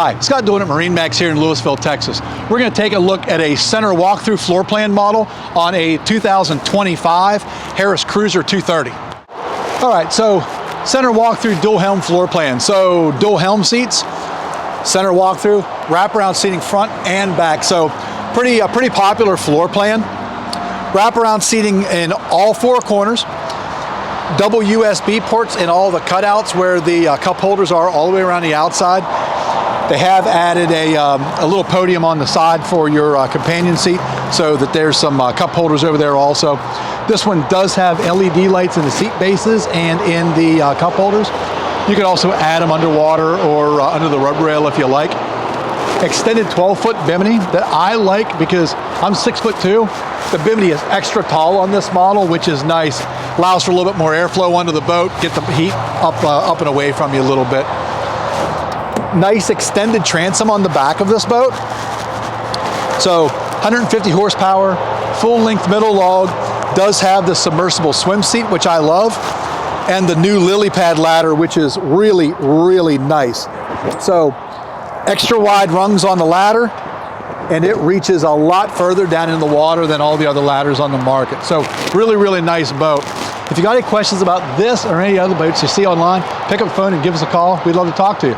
Hi, Scott doing at MarineMax here in Lewisville, Texas. We're going to take a look at a center walkthrough floor plan model on a 2025 Harris Cruiser 230. All right, so center walkthrough dual helm floor plan. So dual helm seats, center walkthrough, wraparound seating front and back. So pretty popular floor plan. Wraparound seating in all four corners. Double USB ports in all the cutouts where the cup holders are all the way around the outside. They have added a little podium on the side for your companion seat so that there's some cup holders over there also. This one does have LED lights in the seat bases and in the cup holders. You can also add them underwater or under the rub rail if you like. Extended 12-foot bimini that I like because I'm 6'2". The bimini is extra tall on this model, which is nice. Allows for a little bit more airflow under the boat, get the heat up and away from you a little bit. Nice extended transom on the back of this boat. So 150 horsepower, full length middle log, does have the submersible swim seat, which I love, and the new lily pad ladder, which is really, really nice. So extra wide rungs on the ladder, and it reaches a lot further down in the water than all the other ladders on the market. So really, really nice boat. If you got any questions about this or any other boats you see online, pick up the phone and give us a call. We'd love to talk to you.